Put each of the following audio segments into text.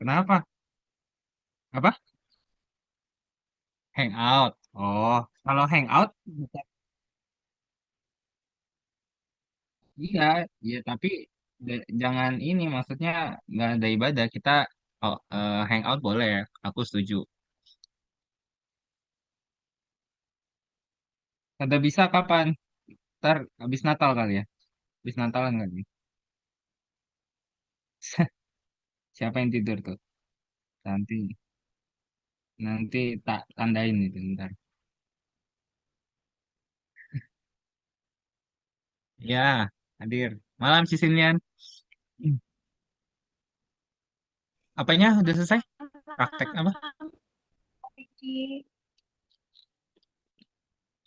Kenapa? Apa? Hangout. Oh, kalau hangout, iya, iya. Tapi jangan ini, maksudnya nggak ada ibadah. Kita hangout boleh ya. Aku setuju. Kada bisa kapan? Ntar habis Natal kali ya. Habis Natalan kali. Siapa yang tidur tuh? Nanti, nanti tak tandain itu ntar. Ya, hadir. Malam Sisinian. Apanya udah selesai? Praktek apa? Vicky.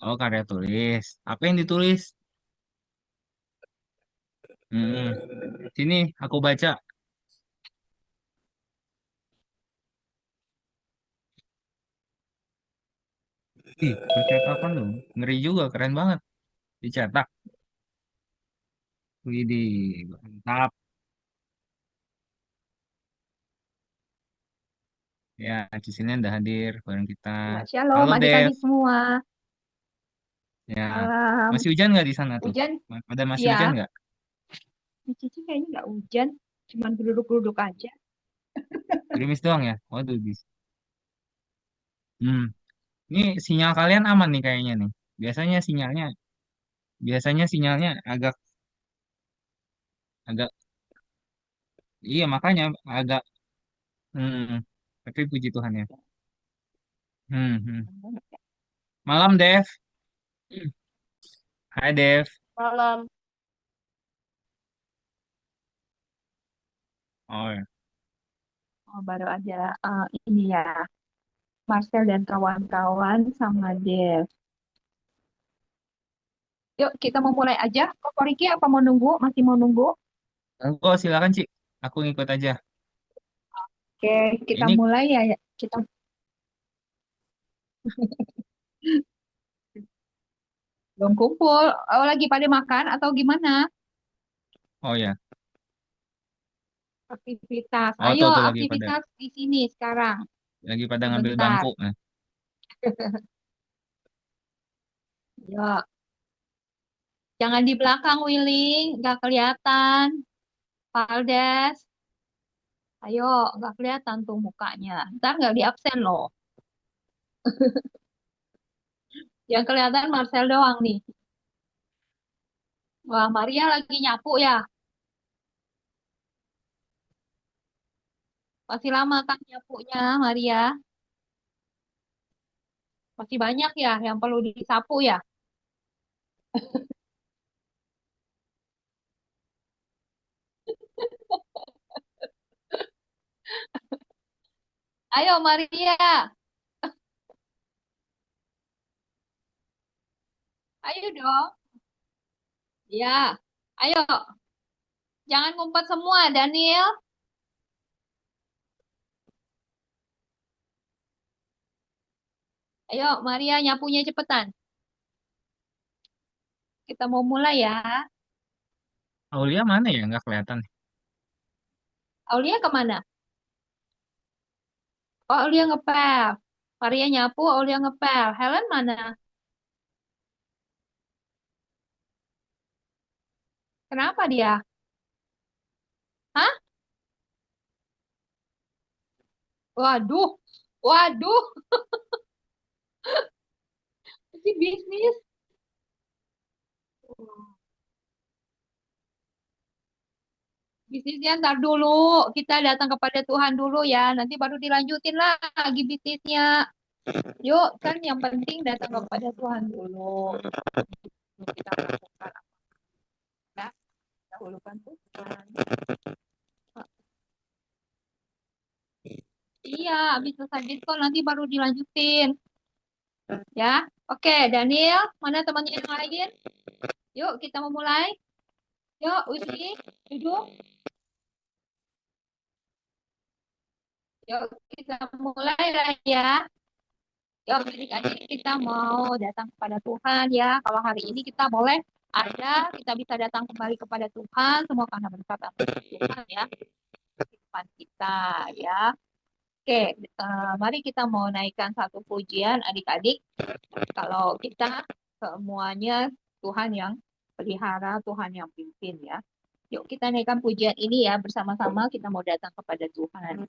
Oh, karya tulis. Apa yang ditulis? Hmm. Sini, aku baca. Ih, percetakan loh. Ngeri juga, keren banget. Dicetak. Widih, mantap. Ya, di sini udah hadir bareng kita. Ya, shalom Halo, Dev. adik-adik semua. Ya, Malam. masih hujan nggak di sana tuh? Hujan? Ada masih hujan Ya, nggak? di Cici kayaknya nggak hujan. Cuman duduk-duduk aja. Gerimis doang ya? Waduh, Hmm. Ini sinyal kalian aman nih kayaknya nih. Biasanya sinyalnya, biasanya sinyalnya agak, agak, iya makanya agak, hmm. Tapi puji Tuhan ya. Hmm. Malam, Dev. Hmm. Hai, Dev. Malam. Oh, ya. Oh, baru aja ini ya. Marcel dan kawan-kawan sama Dev. Yuk, kita mau mulai aja. Kok Riki apa mau nunggu? Masih mau nunggu? Oh, silakan, Ci. Aku ngikut aja. Oke, kita Ini, mulai ya. Kita belum kumpul. Oh, lagi pada makan atau gimana? oh ya. Aktivitas. Oh, Ayo, tuh lagi pada, aktivitas di sini sekarang. ngambil Sebentar. bangku. Nah. Yuk. Jangan di belakang, Willy. Nggak kelihatan. Valdes. Ayo, nggak kelihatan tuh mukanya. Ntar nggak di absen loh. Yang kelihatan Marcel doang nih. Wah, Maria lagi nyapu ya. Masih lama kan nyapunya, Maria? Masih banyak ya yang perlu disapu ya. Ayo, Maria. Ayo dong. Ya. Ayo, jangan ngumpet semua, Daniel. Ayo, Maria nyapunya cepetan. Kita mau mulai ya. Aulia mana ya? Nggak kelihatan. Aulia kemana? Oh, Aulia ngepel. Maria nyapu, Aulia ngepel. Helen mana? Kenapa dia? Hah? Waduh, waduh, ini bisnis. Bisnisnya ntar dulu. Kita datang kepada Tuhan dulu ya. Nanti baru dilanjutin lagi bisnisnya. Yuk, kan yang penting datang kepada Tuhan dulu. Kita lakukan apa? Dahulukan Tuhan. Iya, habis selesai diskon nanti baru dilanjutin. Ya, oke, Daniel, mana temannya yang lain? Yuk, kita mau mulai. Yuk, Uci, duduk. Yuk, kita mulai lah ya. Yuk, adik-adik kita mau datang kepada Tuhan ya. Kalau hari ini kita boleh ada, kita bisa datang kembali kepada Tuhan, semua karena berkat atas Tuhan ya. kehidupan kita ya. Oke, mari kita mau naikkan satu pujian adik-adik. Kalau kita semuanya Tuhan yang pelihara, Tuhan yang pimpin ya. Yuk kita naikkan pujian ini ya bersama-sama kita mau datang kepada Tuhan.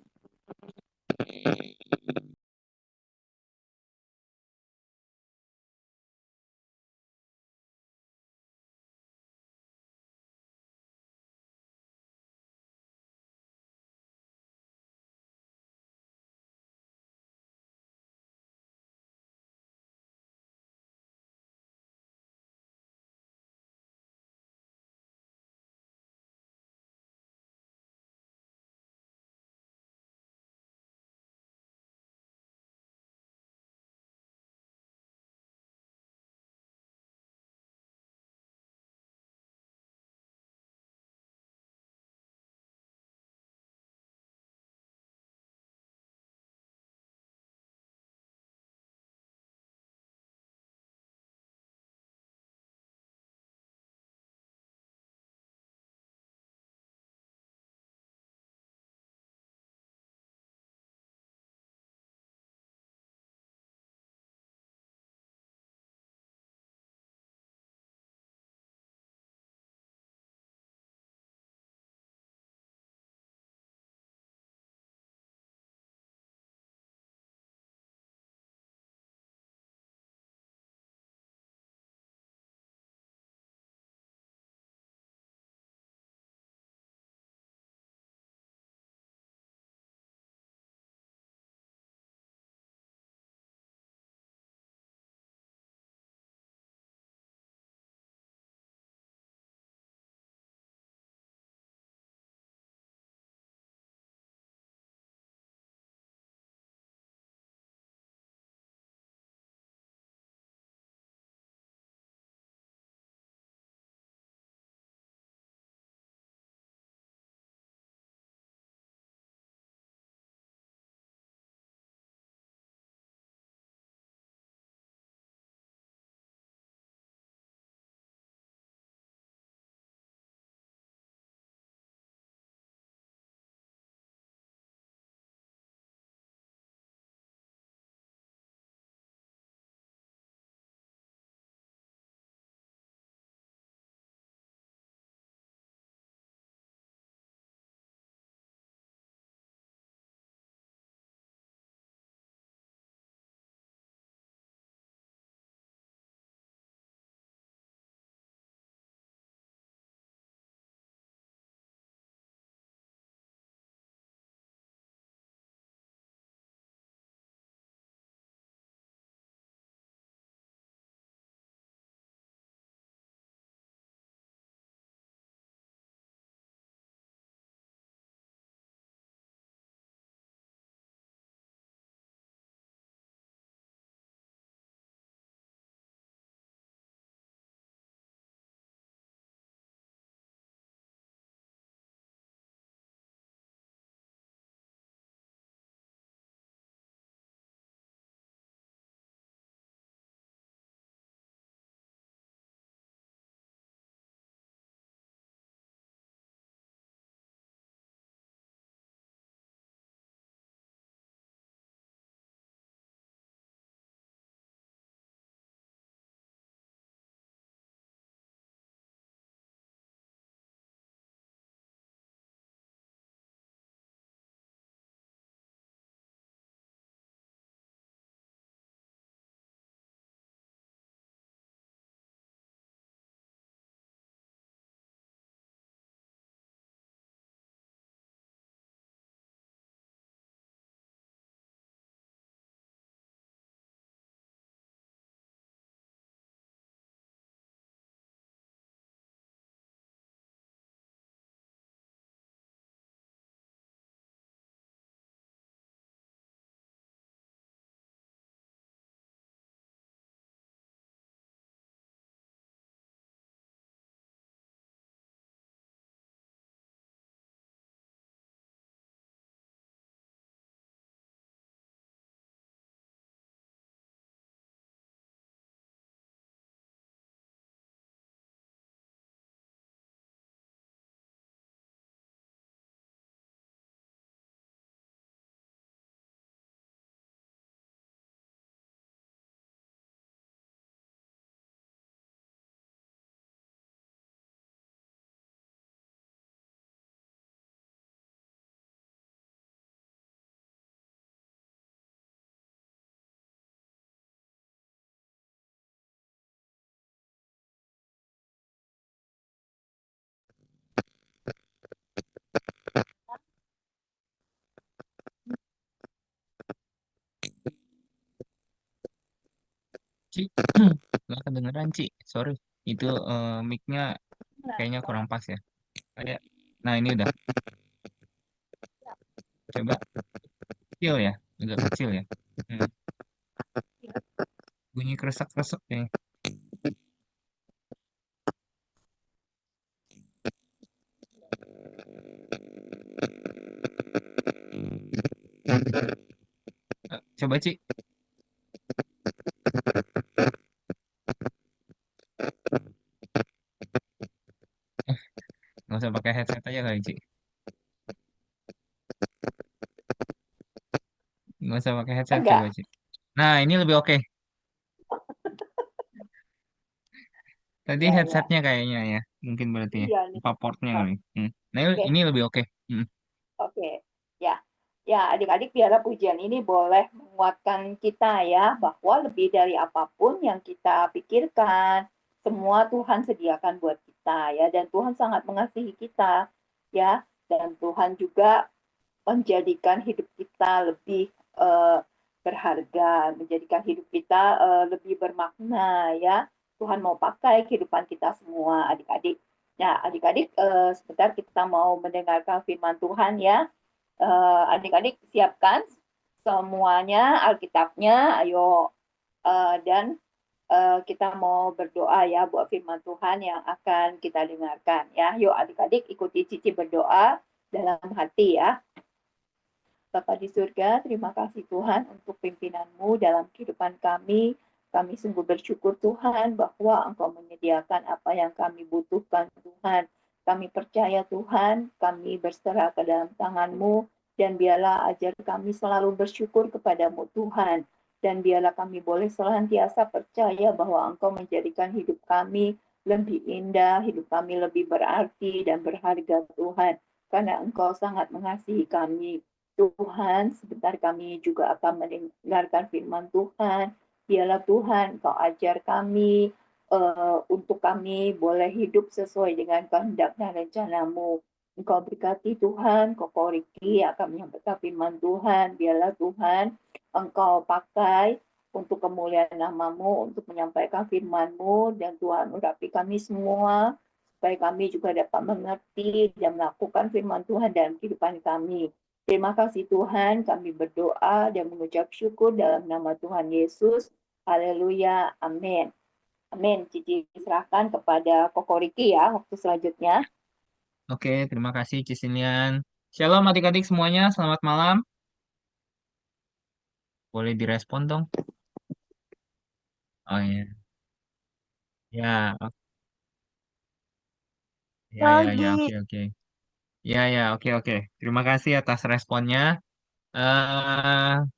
Ci, nggak kedengeran, Ci. Sorry. Itu mic-nya kayaknya kurang pas ya. Kayak, nah ini udah. Coba kecil ya, agak kecil ya. Hmm, bunyi kresek-kresek ya. Coba, Ci. Nggak usah pakai headset aja kali, Ci. Nggak usah pakai headset, coba, Enggak. Ci. Nah, ini lebih oke. Tadi Ya, ya. headsetnya kayaknya ya. Mungkin berarti ya. Iya nih. Apa portnya kali. Nah, Oke. ini lebih oke. Hmm. Oke, ya, ya adik-adik biarlah pujian ini boleh menguatkan kita ya bahwa lebih dari apapun yang kita pikirkan, semua Tuhan sediakan buat kita ya dan Tuhan sangat mengasihi kita ya dan Tuhan juga menjadikan hidup kita lebih eh, berharga, menjadikan hidup kita lebih bermakna ya. Tuhan mau pakai kehidupan kita semua adik-adik. Nah, adik-adik sebentar kita mau mendengarkan firman Tuhan ya. Adik-adik siapkan semuanya Alkitabnya, ayo dan kita mau berdoa ya buat firman Tuhan yang akan kita dengarkan ya. Yuk adik-adik ikuti Cici berdoa dalam hati ya. Bapa di surga, terima kasih Tuhan untuk pimpinan-Mu dalam kehidupan kami. Kami sungguh bersyukur Tuhan bahwa Engkau menyediakan apa yang kami butuhkan Tuhan. Kami percaya Tuhan, kami berserah ke dalam tangan-Mu, dan biarlah ajar kami selalu bersyukur kepadamu Tuhan. Dan biarlah kami boleh senantiasa percaya bahwa Engkau menjadikan hidup kami lebih indah, hidup kami lebih berarti dan berharga Tuhan. Karena Engkau sangat mengasihi kami. Tuhan, sebentar kami juga akan mendengarkan firman Tuhan. Biarlah Tuhan, Kau ajar kami untuk kami boleh hidup sesuai dengan kehendak dan rencanamu. Engkau berkati Tuhan, Koko Riki akan menyampaikan firman Tuhan. Biarlah Tuhan, Engkau pakai untuk kemuliaan namamu, untuk menyampaikan firman-Mu, dan Tuhan urapi kami semua, supaya kami juga dapat mengerti dan melakukan firman Tuhan dalam kehidupan kami. Terima kasih Tuhan, kami berdoa dan mengucap syukur dalam nama Tuhan Yesus. Haleluya, amin. Amin. Cici serahkan kepada Koko Riki ya waktu selanjutnya. Oke, terima kasih Cisilian. Shalom adik-adik semuanya, selamat malam. Boleh direspon dong? Oh iya, ya, ya, ya, ya, oke, Pagi. oke. Ya, ya, oke, oke. Terima kasih atas responnya.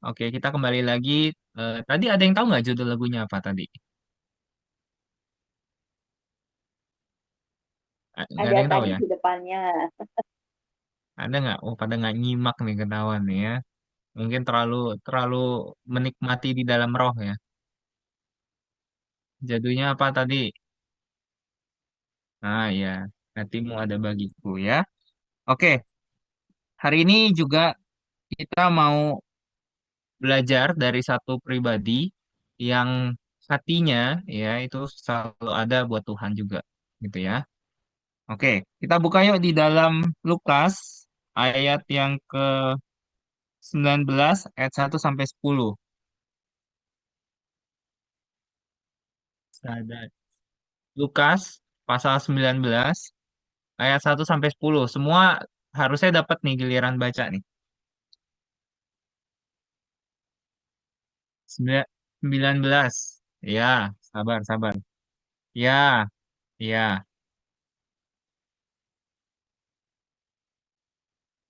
Oke, kita kembali lagi. Tadi ada yang tahu nggak judul lagunya apa tadi? Nggak ada Ada yang tahu tadi ya? di depannya. Ada nggak? Oh, pada nggak nyimak nih ketahuan nih ya. Mungkin terlalu terlalu menikmati di dalam roh ya. Judulnya apa tadi? Ah ya, hatimu ada bagiku ya. Oke, hari ini juga kita mau belajar dari satu pribadi yang hatinya ya itu selalu ada buat Tuhan juga, gitu ya. Oke, kita buka yuk di dalam Lukas ayat yang ke 19 ayat 1 sampai 10. Sadar. Lukas pasal 19 ayat 1 sampai 10. Semua harusnya dapat nih giliran baca nih. 19. Ya, sabar, sabar. Ya, ya,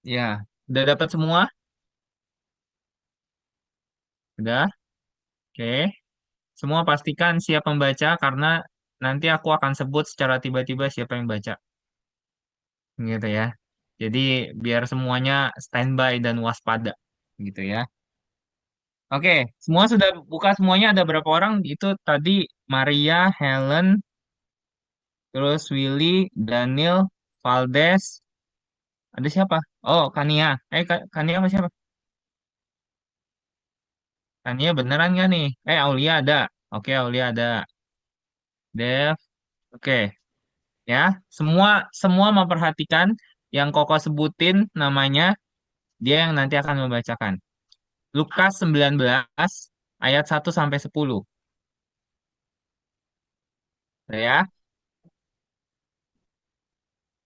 ya. Udah dapat semua? Udah? Oke. Semua pastikan siap membaca karena nanti aku akan sebut secara tiba-tiba siapa yang baca. Gitu ya. Jadi biar semuanya standby dan waspada. Gitu ya. Oke, semua sudah buka semuanya ada berapa orang? Itu tadi Maria, Helen, terus Willy, Daniel, Valdes, ada siapa? Oh, Kania. Kania sama siapa? Kania beneran gak nih? Aulia ada. Oke, Aulia ada. Dev. Oke, ya. Semua semua memperhatikan yang Koko sebutin namanya, dia yang nanti akan membacakan. Lukas 19 ayat 1 sampai 10. Ya.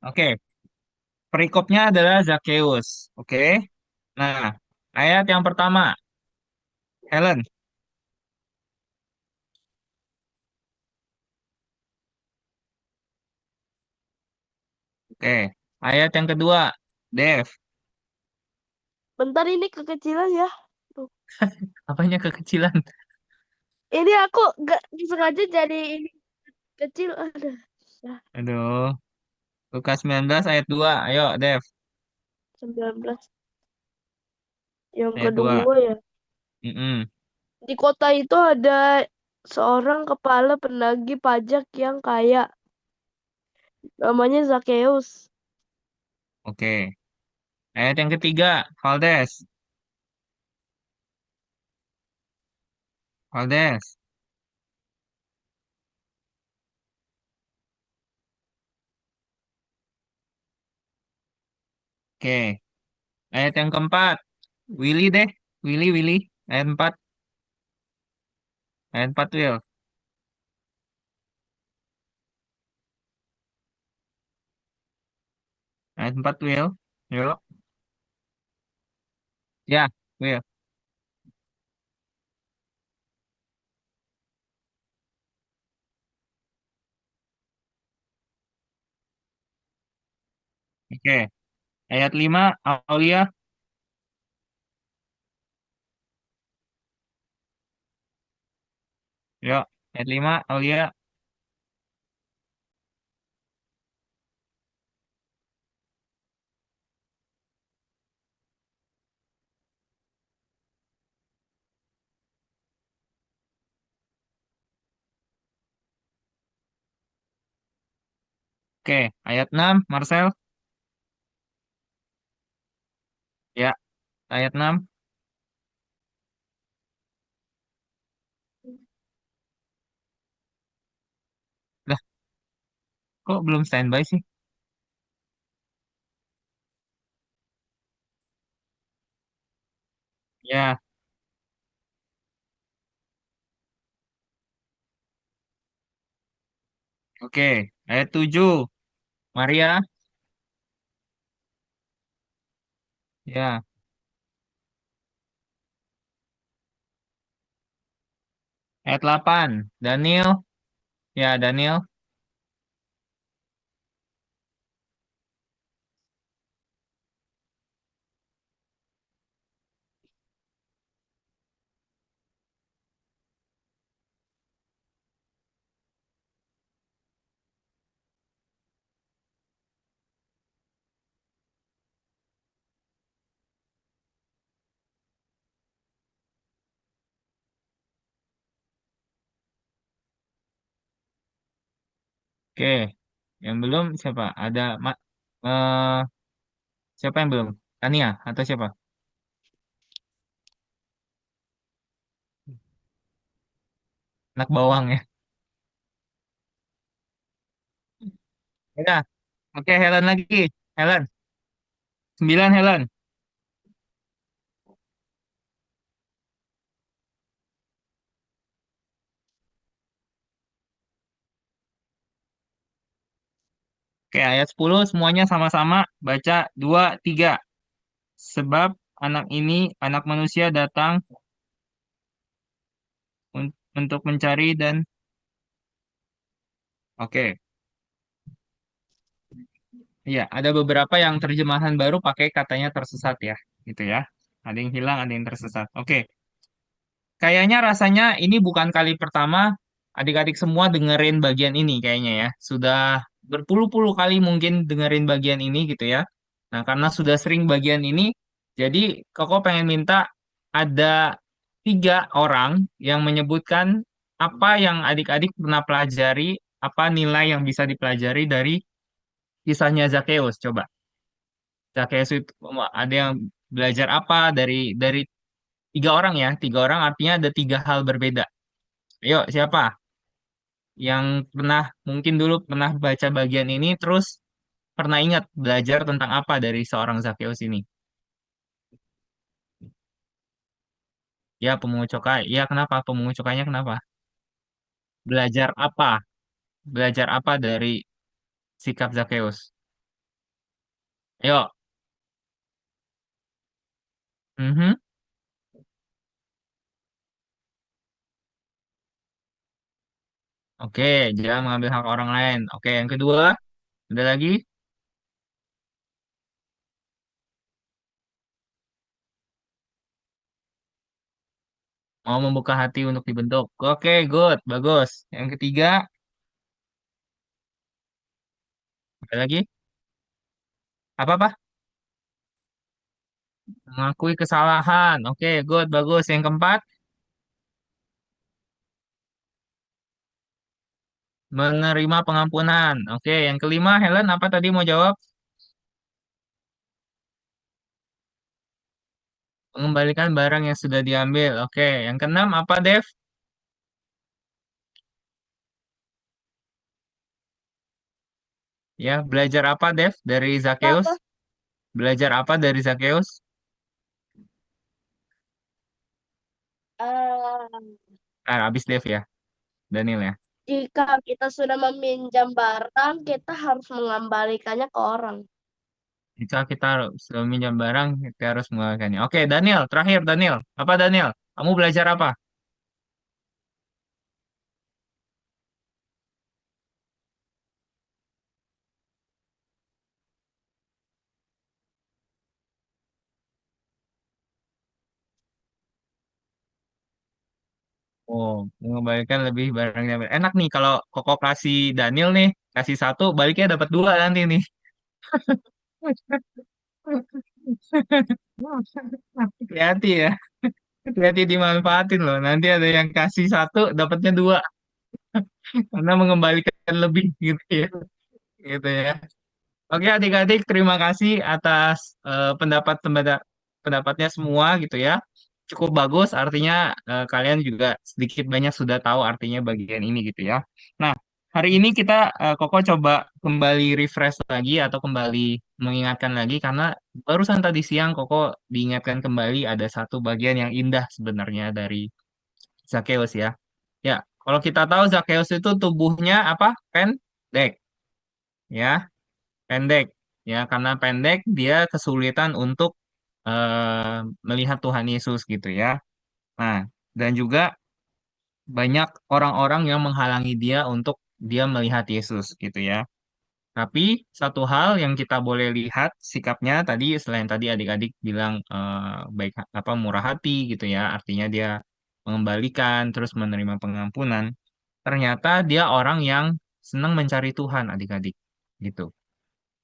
Oke, perikopnya adalah Zakheus. Oke. Nah, ayat yang pertama, Helen. Oke. Ayat yang kedua, Dev. Bentar ini kekecilan ya. Tuh. Apanya kekecilan? Ini aku gak sengaja jadi ini kecil. Aduh. Ya, Aduh. Lukas 19 ayat 2. Ayo, Dev. 19. Yang Ayat 2. kedua ya. Mm-mm. Di kota itu ada seorang kepala penagih pajak yang kaya. Namanya Zakheus. Oke. Ayat yang ketiga, Valdes. Valdes. Oke. Ayat yang keempat, Willy deh. Willy, Willy. Ayat 4. Ayat 4, Will. Ayat 4, Will. Yuk. Ya, Will. Oke. Ayat 5, Aulia. Yuk. Ayat 5, Aulia. Oke. Ayat 6, Marcel. Ya. Ayat 6. Lah, kok belum standby sih? Ya. Oke. Ayat 7, Maria. Ya. Ayat 8, Daniel. Ya, Daniel. Oke. Yang belum siapa? Ada eh, siapa yang belum? Tania atau siapa? Anak bawang ya. Ya. Oke, Helen lagi. Helen. 9, Helen. Oke, ayat 10 semuanya sama-sama baca 2 3. Sebab anak ini, anak manusia datang untuk mencari dan oke. Iya, ada beberapa yang terjemahan baru pakai katanya tersesat ya, gitu ya. Ada yang hilang, ada yang tersesat. Oke. Kayaknya rasanya ini bukan kali pertama adik-adik semua dengerin bagian ini kayaknya ya. Sudah berpuluh-puluh kali mungkin dengerin bagian ini gitu ya. Nah, karena sudah sering bagian ini, jadi Koko pengen minta ada 3 orang yang menyebutkan apa yang adik-adik pernah pelajari, apa nilai yang bisa dipelajari dari kisahnya Zakheus. Coba, Zakheus itu ada yang belajar apa dari 3 orang ya? 3 orang artinya ada 3 hal berbeda. Ayo, siapa yang pernah mungkin dulu pernah baca bagian ini terus pernah ingat belajar tentang apa dari seorang Zakheus ini? Ya, pemungut cukai. Ya, kenapa? Pemungut cukainya kenapa? Belajar apa? Belajar apa dari sikap Zakheus? Ayo. Mhm. Oke, jangan mengambil hak orang lain. Oke, yang kedua, ada lagi? Mau membuka hati untuk dibentuk. Oke, good, bagus. Yang ketiga, ada lagi? Apa-apa? Mengakui kesalahan. Oke, good, bagus. Yang keempat, menerima pengampunan. Oke, yang kelima, Helen, apa tadi mau jawab? Mengembalikan barang yang sudah diambil. Oke, yang keenam, apa, Dev? Ya, belajar apa, Dev, dari Zakheus? Apa? Belajar apa dari Zakheus? Eh, Ah, habis Dev ya, Daniel ya. Jika kita sudah meminjam barang, kita harus mengembalikannya ke orang. Jika kita sudah minjam barang, kita harus menggunakannya. Oke, Daniel, terakhir Daniel. Apa Daniel? Kamu belajar apa? Oh, mengembalikan lebih barangnya. Enak nih kalau Koko kasih Daniel nih, kasih satu, baliknya dapat dua nanti nih. Hati-hati ya, hati-hati dimanfaatin loh. Nanti ada yang kasih satu, dapatnya dua, karena mengembalikan lebih gitu ya, gitu ya. Oke adik-adik, terima kasih atas pendapatnya semua gitu ya. Cukup bagus, artinya kalian juga sedikit banyak sudah tahu artinya bagian ini gitu ya. Nah, hari ini kita Koko coba kembali refresh lagi atau kembali mengingatkan lagi karena barusan tadi siang Koko diingatkan kembali ada satu bagian yang indah sebenarnya dari Zakheus ya. Ya, kalau kita tahu Zakheus itu tubuhnya apa? Pendek ya, pendek ya karena pendek dia kesulitan untuk melihat Tuhan Yesus gitu ya. Nah, dan juga banyak orang-orang yang menghalangi dia untuk dia melihat Yesus gitu ya. Tapi satu hal yang kita boleh lihat sikapnya tadi selain tadi adik-adik bilang baik apa murah hati gitu ya, artinya dia mengembalikan terus menerima pengampunan. Ternyata dia orang yang senang mencari Tuhan adik-adik gitu.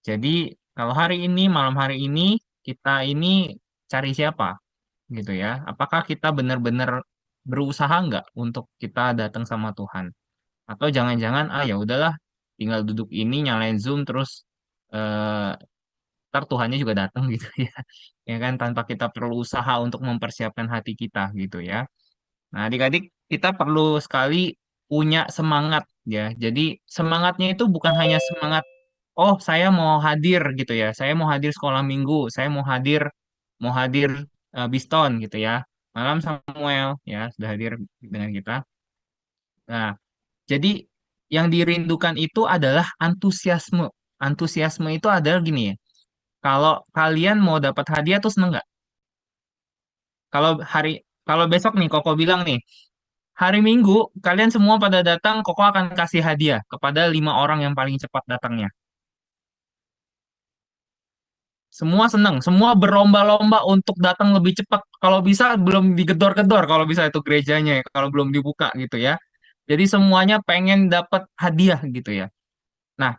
Jadi kalau hari ini, malam hari ini, kita ini cari siapa gitu ya? Apakah kita benar-benar berusaha nggak untuk kita datang sama Tuhan? Atau jangan-jangan, ah ya udahlah, tinggal duduk ini, nyalain Zoom, terus eh, ntar Tuhannya juga datang gitu ya. Ya kan, tanpa kita perlu usaha untuk mempersiapkan hati kita gitu ya. Nah, adik-adik, kita perlu sekali punya semangat ya. Jadi semangatnya itu bukan hanya semangat oh saya mau hadir gitu ya, saya mau hadir sekolah minggu, saya mau hadir Biston gitu ya. Malam Samuel ya sudah hadir dengan kita. Nah, jadi yang dirindukan itu adalah antusiasme. Antusiasme itu adalah gini ya. Kalau kalian mau dapat hadiah tuh seneng nggak? Kalau hari kalau besok nih Koko bilang nih, hari Minggu kalian semua pada datang, Koko akan kasih hadiah kepada 5 orang yang paling cepat datangnya. Semua senang, semua berlomba-lomba untuk datang lebih cepat. Kalau bisa belum digedor-gedor kalau bisa itu gerejanya ya, kalau belum dibuka gitu ya. Jadi semuanya pengen dapat hadiah gitu ya. Nah,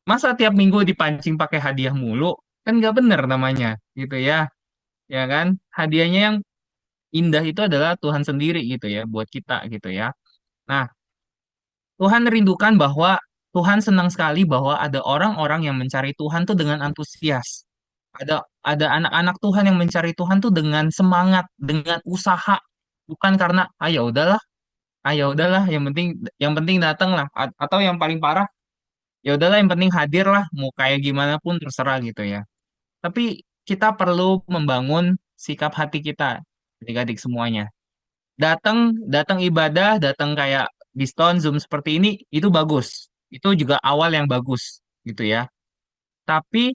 masa tiap minggu dipancing pakai hadiah mulu kan nggak bener namanya gitu ya. Ya kan? Hadiahnya yang indah itu adalah Tuhan sendiri gitu ya buat kita gitu ya. Nah, Tuhan rindukan bahwa Tuhan senang sekali bahwa ada orang-orang yang mencari Tuhan tuh dengan antusias. Ada anak-anak Tuhan yang mencari Tuhan tuh dengan semangat, dengan usaha, bukan karena ah ya udahlah ah ya udahlah, yang penting datang lah. Atau yang paling parah, ya udahlah yang penting hadir lah, mau kayak gimana pun terserah gitu ya. Tapi kita perlu membangun sikap hati kita, adik-adik semuanya. Datang, datang ibadah, datang kayak Biston, Zoom seperti ini, itu bagus. Itu juga awal yang bagus gitu ya. Tapi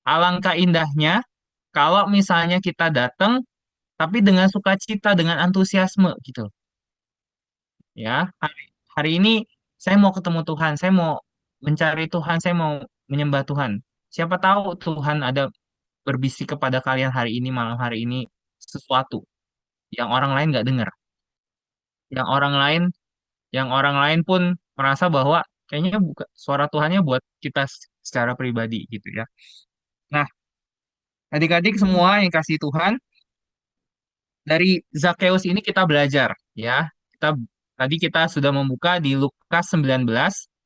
alangkah indahnya kalau misalnya kita datang, tapi dengan sukacita, dengan antusiasme gitu. Ya, hari ini saya mau ketemu Tuhan, saya mau mencari Tuhan, saya mau menyembah Tuhan. Siapa tahu Tuhan ada berbisik kepada kalian hari ini, malam hari ini, sesuatu yang orang lain nggak dengar, yang orang lain, yang orang lain pun merasa bahwa kayaknya suara Tuhannya buat kita secara pribadi gitu ya. Nah, adik-adik semua yang kasih Tuhan, dari Zakheus ini kita belajar ya. Kita tadi kita sudah membuka di Lukas 19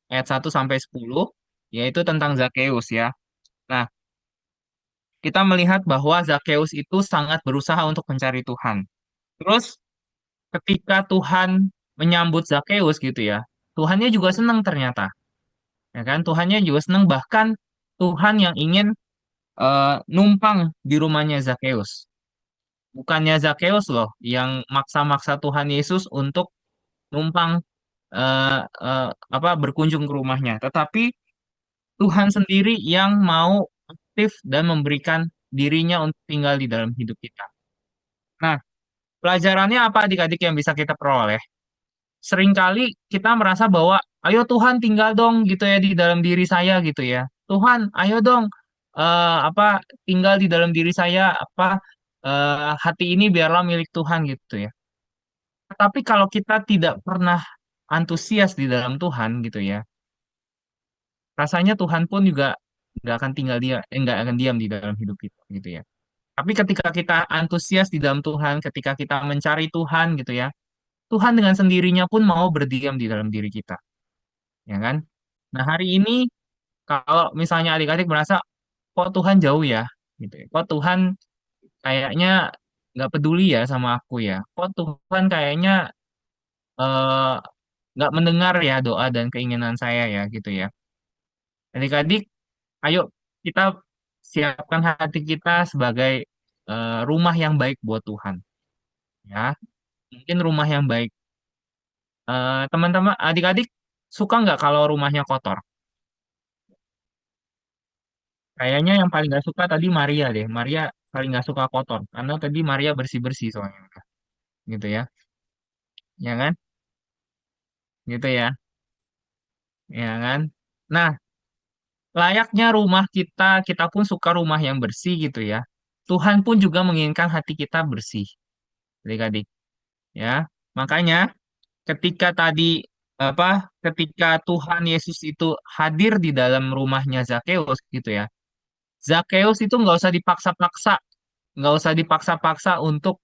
ayat 1 sampai 10, yaitu tentang Zakheus ya. Nah, kita melihat bahwa Zakheus itu sangat berusaha untuk mencari Tuhan. Terus ketika Tuhan menyambut Zakheus gitu ya, Tuhannya juga senang ternyata. Ya kan? Tuhannya juga senang, bahkan Tuhan yang ingin numpang di rumahnya Zakheus. Bukannya Zakheus loh yang maksa-maksa Tuhan Yesus untuk numpang apa berkunjung ke rumahnya, tetapi Tuhan sendiri yang mau aktif dan memberikan dirinya untuk tinggal di dalam hidup kita. Nah, pelajarannya apa adik-adik yang bisa kita peroleh? Seringkali kita merasa bahwa, ayo Tuhan tinggal dong gitu ya di dalam diri saya gitu ya. Tuhan, ayo dong apa tinggal di dalam diri saya, apa hati ini biarlah milik Tuhan gitu ya. Tapi kalau kita tidak pernah antusias di dalam Tuhan gitu ya, rasanya Tuhan pun juga nggak akan diam di dalam hidup kita gitu ya. Tapi ketika kita antusias di dalam Tuhan, ketika kita mencari Tuhan gitu ya, Tuhan dengan sendirinya pun mau berdiam di dalam diri kita, ya kan? Nah, hari ini kalau misalnya adik-adik merasa kok Tuhan jauh ya, gitu ya. Kok Tuhan kayaknya nggak peduli ya sama aku ya. Kok Tuhan kayaknya eh, nggak mendengar ya doa dan keinginan saya ya, gitu ya. Adik-adik, ayo kita siapkan hati kita sebagai rumah yang baik buat Tuhan, ya. Mungkin rumah yang baik. Teman-teman, adik-adik suka nggak kalau rumahnya kotor? Kayaknya yang paling nggak suka tadi Maria deh. Maria paling nggak suka kotor karena tadi Maria bersih-bersih soalnya, gitu ya, ya kan? Gitu ya, ya kan? Nah, layaknya rumah kita, kita pun suka rumah yang bersih gitu ya. Tuhan pun juga menginginkan hati kita bersih, adik-adik. Ya, makanya ketika tadi apa ketika Tuhan Yesus itu hadir di dalam rumahnya Zakheus gitu ya, Zakheus itu nggak usah dipaksa-paksa untuk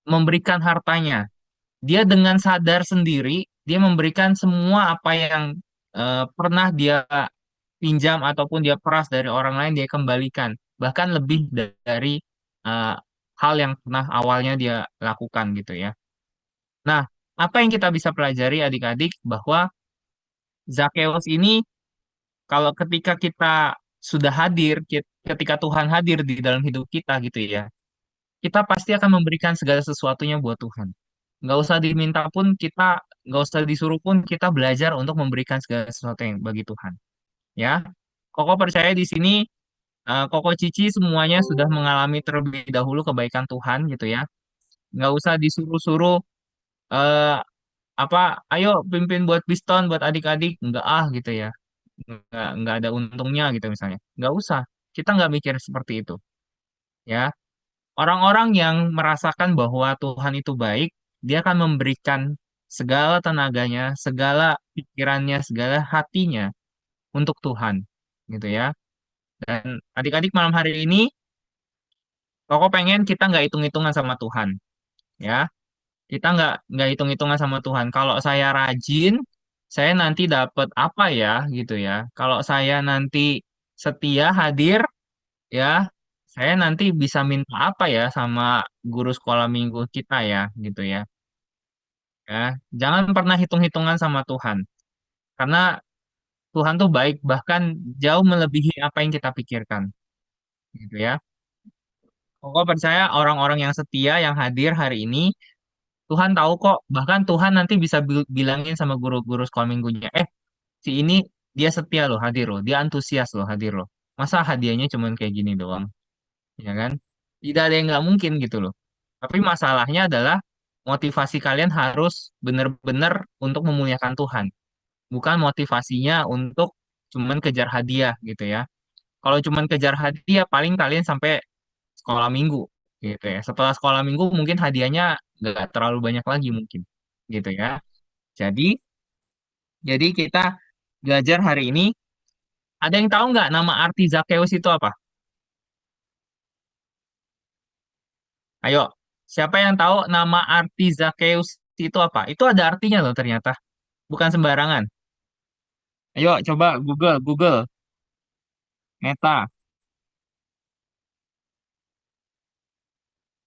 memberikan hartanya. Dia dengan sadar sendiri dia memberikan semua apa yang pernah dia pinjam ataupun dia peras dari orang lain, dia kembalikan, bahkan lebih dari eh, hal yang pernah awalnya dia lakukan gitu ya. Nah, apa yang kita bisa pelajari adik-adik bahwa Zakheus ini kalau ketika kita sudah hadir, ketika Tuhan hadir di dalam hidup kita gitu ya, kita pasti akan memberikan segala sesuatunya buat Tuhan. Nggak usah diminta pun kita, nggak usah disuruh pun kita belajar untuk memberikan segala sesuatu yang bagi Tuhan. Ya, Koko percaya di sini, Koko Cici semuanya sudah mengalami terlebih dahulu kebaikan Tuhan gitu ya. Nggak usah disuruh-suruh eh, apa, ayo pimpin buat Piston, buat adik-adik, nggak ah gitu ya. Nggak ada untungnya gitu misalnya. Nggak usah. Kita nggak mikir seperti itu. Ya, orang-orang yang merasakan bahwa Tuhan itu baik, dia akan memberikan segala tenaganya, segala pikirannya, segala hatinya untuk Tuhan, gitu ya. Dan adik-adik malam hari ini, Koko pengen kita nggak hitung-hitungan sama Tuhan, ya. Kita nggak hitung-hitungan sama Tuhan. Kalau saya rajin, saya nanti dapat apa ya, gitu ya. Kalau saya nanti setia hadir, ya, saya nanti bisa minta apa ya sama guru sekolah minggu kita ya, gitu ya. Ya, jangan pernah hitung-hitungan sama Tuhan. Karena Tuhan tuh baik, bahkan jauh melebihi apa yang kita pikirkan, gitu ya. Koko percaya orang-orang yang setia yang hadir hari ini, Tuhan tahu kok. Bahkan Tuhan nanti bisa bilangin sama guru-guru sekolah minggunya, si ini dia setia loh hadir loh, dia antusias loh hadir loh. Masa hadiahnya cuman kayak gini doang, ya kan? Tidak ada yang nggak mungkin gitu loh. Tapi masalahnya adalah motivasi kalian harus benar-benar untuk memuliakan Tuhan, bukan motivasinya untuk cuman kejar hadiah gitu ya. Kalau cuman kejar hadiah, paling kalian sampai sekolah minggu gitu ya. Setelah sekolah minggu mungkin hadiahnya nggak terlalu banyak lagi mungkin gitu ya. Jadi, jadi kita belajar hari ini. Ada yang tahu nggak nama arti Zakheus itu apa? Ayo, siapa yang tahu nama arti Zakheus itu apa? Itu ada artinya loh ternyata, bukan sembarangan. Ayo, coba Google, Google, Meta.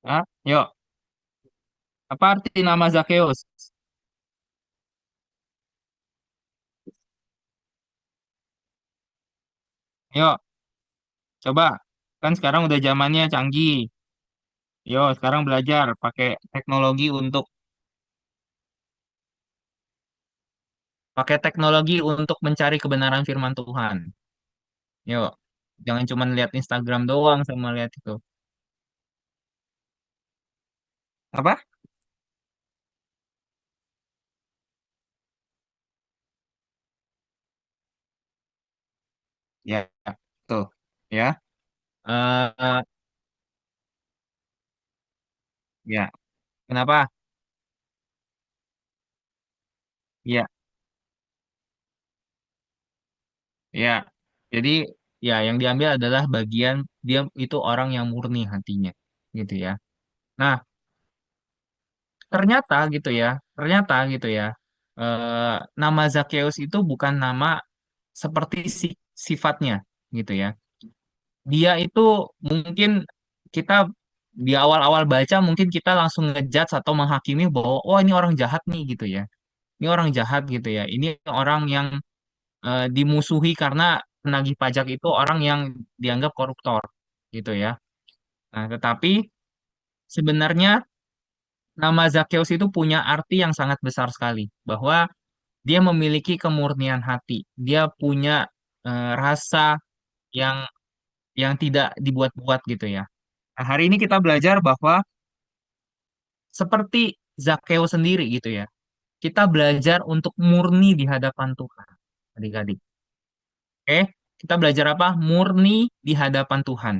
Ah, yuk, apa arti nama Zakheus? Yuk, coba. Kan sekarang udah zamannya canggih. Yo, sekarang belajar pakai teknologi untuk mencari kebenaran firman Tuhan. Yuk, jangan cuma lihat Instagram doang sama lihat itu. Apa? Ya, tuh, ya. Eh, ya. Kenapa? Ya, ya. Jadi, ya yang diambil adalah bagian dia itu orang yang murni hatinya, gitu ya. Nah, ternyata gitu ya, ternyata gitu ya. Nama Zakheus itu bukan nama seperti sifatnya, gitu ya. Dia itu mungkin kita di awal-awal baca mungkin kita langsung ngejudge atau menghakimi bahwa oh ini orang jahat nih gitu ya. Ini orang jahat gitu ya. Ini orang yang dimusuhi karena penagih pajak itu orang yang dianggap koruptor gitu ya. Nah, tetapi sebenarnya nama Zakheus itu punya arti yang sangat besar sekali bahwa dia memiliki kemurnian hati. Dia punya rasa yang tidak dibuat-buat gitu ya. Nah, hari ini kita belajar bahwa seperti Zakheus sendiri gitu ya. Kita belajar untuk murni di hadapan Tuhan, adik-adik. Oke, kita belajar apa? Murni di hadapan Tuhan.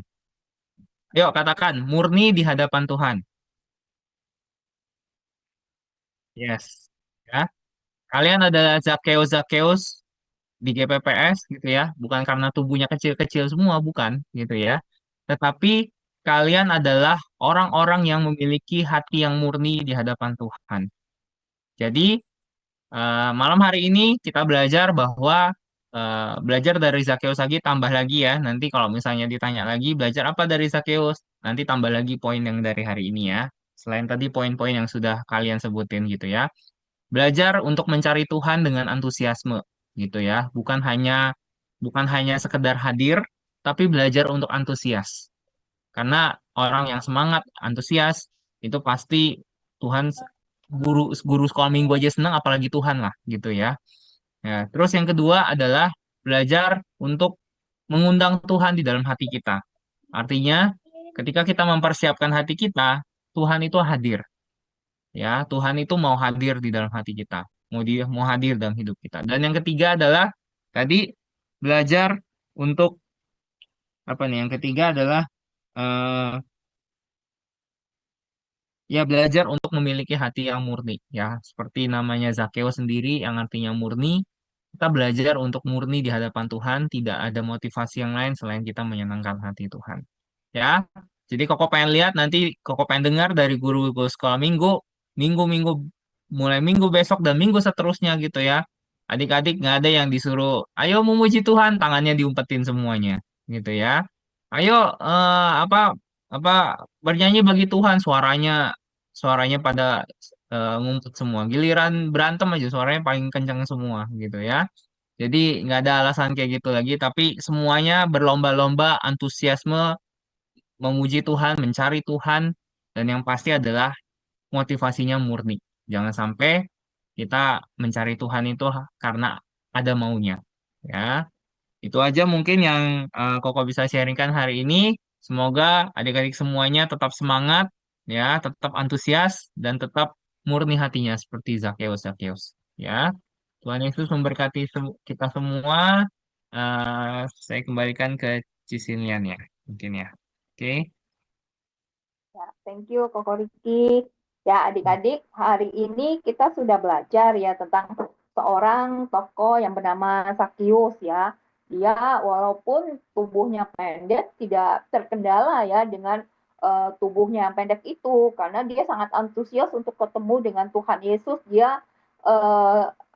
Yuk, katakan murni di hadapan Tuhan. Yes. Ya, kalian adalah Zakheus di GPPS gitu ya, bukan karena tubuhnya kecil-kecil semua, bukan gitu ya. Tetapi kalian adalah orang-orang yang memiliki hati yang murni di hadapan Tuhan. Jadi malam hari ini kita belajar bahwa belajar dari Zakheus lagi tambah lagi ya. Nanti kalau misalnya ditanya lagi belajar apa dari Zakheus, nanti tambah lagi poin yang dari hari ini ya. Selain tadi poin-poin yang sudah kalian sebutin gitu ya. Belajar untuk mencari Tuhan dengan antusiasme gitu ya. Bukan hanya sekedar hadir, tapi belajar untuk antusias. Karena orang yang semangat, antusias itu pasti Tuhan guru guru sekolah minggu aja senang apalagi Tuhan lah gitu ya. Ya, terus yang kedua adalah belajar untuk mengundang Tuhan di dalam hati kita. Artinya, ketika kita mempersiapkan hati kita, Tuhan itu hadir. Ya, Tuhan itu mau hadir di dalam hati kita. Mau hadir dalam hidup kita. Dan yang ketiga adalah tadi belajar untuk apa nih? Yang ketiga adalah eh, ya belajar untuk memiliki hati yang murni. Ya, seperti namanya Zakheus sendiri yang artinya murni. Kita belajar untuk murni di hadapan Tuhan, tidak ada motivasi yang lain selain kita menyenangkan hati Tuhan. Ya, jadi Koko pengen lihat nanti Koko pengen dengar dari guru-guru sekolah minggu, minggu-minggu mulai minggu besok dan minggu seterusnya gitu ya. Adik-adik nggak ada yang disuruh, ayo memuji Tuhan, tangannya diumpetin semuanya, gitu ya. Ayo apa apa bernyanyi bagi Tuhan, suaranya suaranya pada ngumpet semua. Giliran berantem aja suaranya paling kencang semua gitu ya. Jadi nggak ada alasan kayak gitu lagi, tapi semuanya berlomba-lomba antusiasme memuji Tuhan, mencari Tuhan, dan yang pasti adalah motivasinya murni. Jangan sampai kita mencari Tuhan itu karena ada maunya. Ya, itu aja mungkin yang Koko bisa sharingkan hari ini. Semoga adik-adik semuanya tetap semangat, ya, tetap antusias dan tetap murni hatinya seperti Zakheus Zakheus. Ya, Tuhan Yesus memberkati kita semua. Saya kembalikan ke Cisilian ya, mungkin ya. Oke. Ya, thank you Koko Riki. Ya, adik-adik, hari ini kita sudah belajar ya tentang seorang tokoh yang bernama Sakyus ya. Dia walaupun tubuhnya pendek tidak terkendala ya dengan tubuhnya yang pendek itu karena dia sangat antusias untuk ketemu dengan Tuhan Yesus. Dia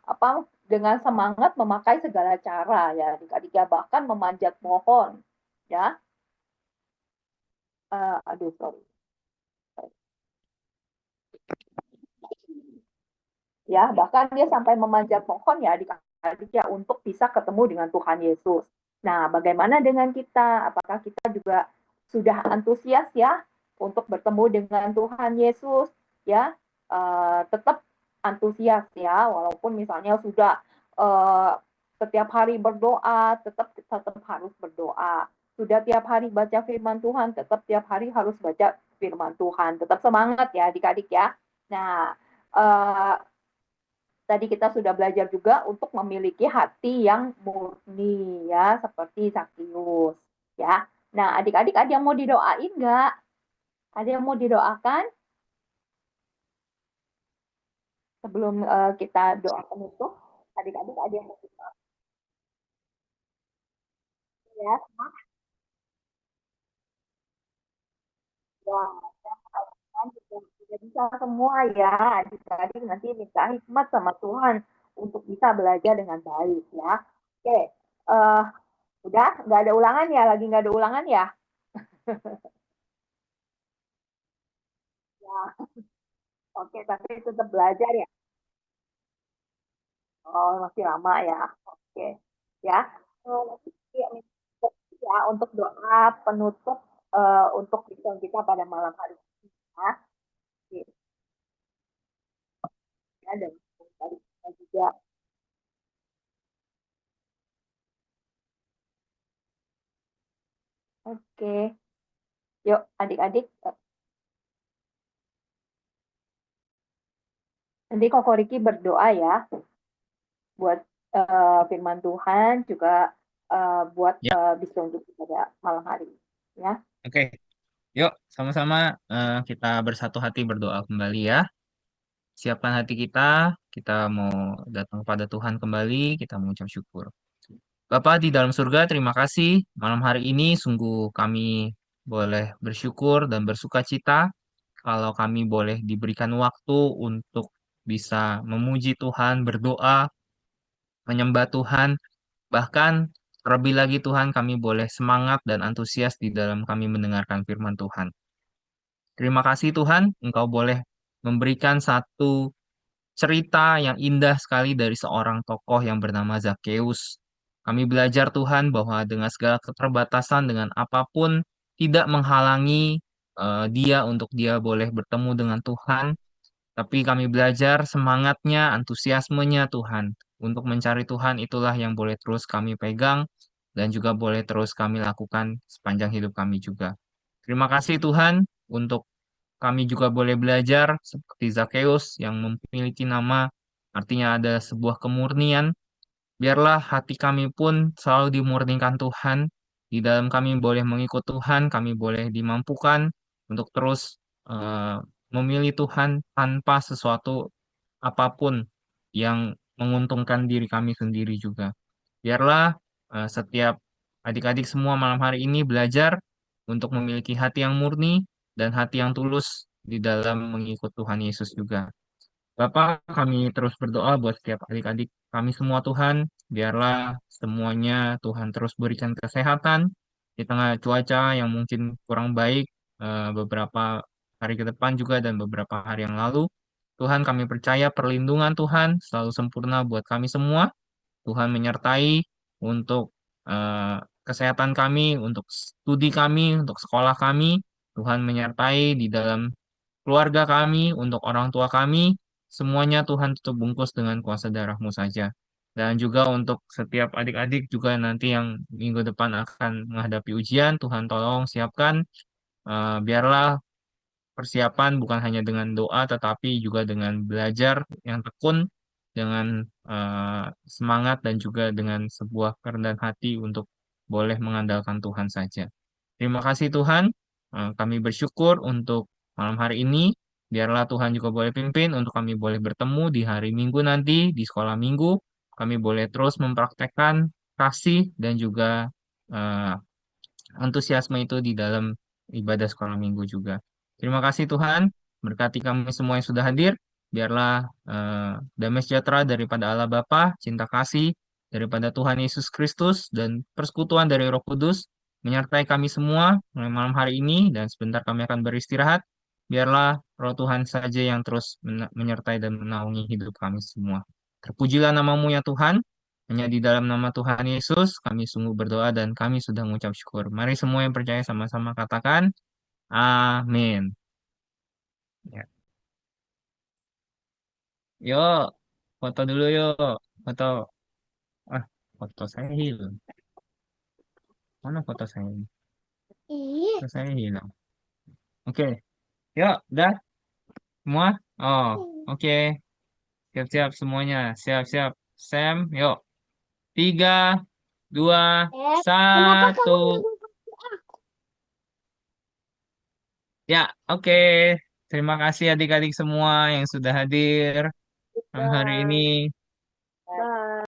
apa dengan semangat memakai segala cara ya adik-adik ya bahkan memanjat pohon ya. Aduh sorry. Ya bahkan dia sampai memanjat pohon ya adik-adik ya untuk bisa ketemu dengan Tuhan Yesus. Nah, bagaimana dengan kita? Apakah kita juga sudah antusias ya untuk bertemu dengan Tuhan Yesus? Ya, tetap antusias ya, walaupun misalnya sudah setiap hari berdoa, tetap harus berdoa. Sudah tiap hari baca firman Tuhan, tetap tiap hari harus baca firman Tuhan. Tetap semangat ya adik-adik ya. Nah, tadi kita sudah belajar juga untuk memiliki hati yang murni ya, seperti Sakyus ya. Nah, adik-adik ada yang mau didoain nggak? Ada yang mau didoakan sebelum kita doa penutup? Adik-adik ada yang mau didoakan ya? Ya, kan sudah bisa semua ya. Adik-adik nanti minta hikmat sama Tuhan untuk bisa belajar dengan baik ya. Oke, uh, udah nggak ada ulangan ya? Lagi nggak ada ulangan ya? Ya, oke, tapi tetap belajar ya. Oh, masih lama ya. Oke. Ya. Nanti ya untuk doa penutup untuk kita kita pada malam hari ini ya. Ya, dan tadi kita juga. Oke. Yuk, adik-adik. Nanti Koko Riki berdoa ya buat firman Tuhan juga buat Ya, bisa untuk pada malam hari ini. Ya. oke. Yuk, sama-sama kita bersatu hati berdoa kembali ya. Siapkan hati kita, kita mau datang kepada Tuhan kembali, kita mengucap syukur. Bapa di dalam surga, terima kasih. Malam hari ini sungguh kami boleh bersyukur dan bersuka cita kalau kami boleh diberikan waktu untuk bisa memuji Tuhan, berdoa, menyembah Tuhan, bahkan terlebih lagi Tuhan kami boleh semangat dan antusias di dalam kami mendengarkan firman Tuhan. Terima kasih Tuhan, Engkau boleh memberikan satu cerita yang indah sekali dari seorang tokoh yang bernama Zakheus. Kami belajar Tuhan bahwa dengan segala keterbatasan, dengan apapun, tidak menghalangi dia untuk dia boleh bertemu dengan Tuhan. Tapi kami belajar semangatnya, antusiasmenya Tuhan. Untuk mencari Tuhan itulah yang boleh terus kami pegang dan juga boleh terus kami lakukan sepanjang hidup kami juga. Terima kasih Tuhan untuk kami juga boleh belajar seperti Zakheus yang memiliki nama artinya ada sebuah kemurnian. Biarlah hati kami pun selalu dimurnikan Tuhan. Di dalam kami boleh mengikut Tuhan, kami boleh dimampukan untuk terus eh, memilih Tuhan tanpa sesuatu apapun yang menguntungkan diri kami sendiri juga. Biarlah setiap adik-adik semua malam hari ini belajar untuk memiliki hati yang murni dan hati yang tulus di dalam mengikut Tuhan Yesus juga. Bapak, kami terus berdoa buat setiap adik-adik kami semua Tuhan. Biarlah semuanya Tuhan terus berikan kesehatan di tengah cuaca yang mungkin kurang baik beberapa hari ke depan juga dan beberapa hari yang lalu. Tuhan, kami percaya perlindungan Tuhan selalu sempurna buat kami semua. Tuhan menyertai untuk eh, kesehatan kami, untuk studi kami, untuk sekolah kami. Tuhan menyertai di dalam keluarga kami, untuk orang tua kami. Semuanya Tuhan tutup bungkus dengan kuasa darah-Mu saja. Dan juga untuk setiap adik-adik juga nanti yang minggu depan akan menghadapi ujian, Tuhan tolong siapkan. Biarlah persiapan bukan hanya dengan doa, tetapi juga dengan belajar yang tekun, dengan semangat dan juga dengan sebuah kerendahan hati untuk boleh mengandalkan Tuhan saja. Terima kasih Tuhan, kami bersyukur untuk malam hari ini. Biarlah Tuhan juga boleh pimpin untuk kami boleh bertemu di hari Minggu nanti di sekolah Minggu. Kami boleh terus mempraktekkan kasih dan juga eh, antusiasme itu di dalam ibadah sekolah minggu juga. Terima kasih Tuhan, berkati kami semua yang sudah hadir. Biarlah damai sejahtera daripada Allah Bapa, cinta kasih daripada Tuhan Yesus Kristus, dan persekutuan dari Roh Kudus menyertai kami semua mulai malam hari ini, dan sebentar kami akan beristirahat. Biarlah Roh Tuhan saja yang terus menyertai dan menaungi hidup kami semua. Terpujilah namamu ya Tuhan. Hanya di dalam nama Tuhan Yesus, kami sungguh berdoa dan kami sudah mengucap syukur. Mari semua yang percaya sama-sama katakan, Amin. Ya. Yuk, foto dulu yuk. Foto. Ah, foto saya hilang. Mana foto saya? Foto saya hilang. Oke, yuk, udah semua? Oh, oke. Siap-siap semuanya. Siap-siap. Sam, yuk. 3, 2, Kenapa 1. kamu Ya, oke. Terima kasih adik-adik semua yang sudah hadir malam hari ini. Bye.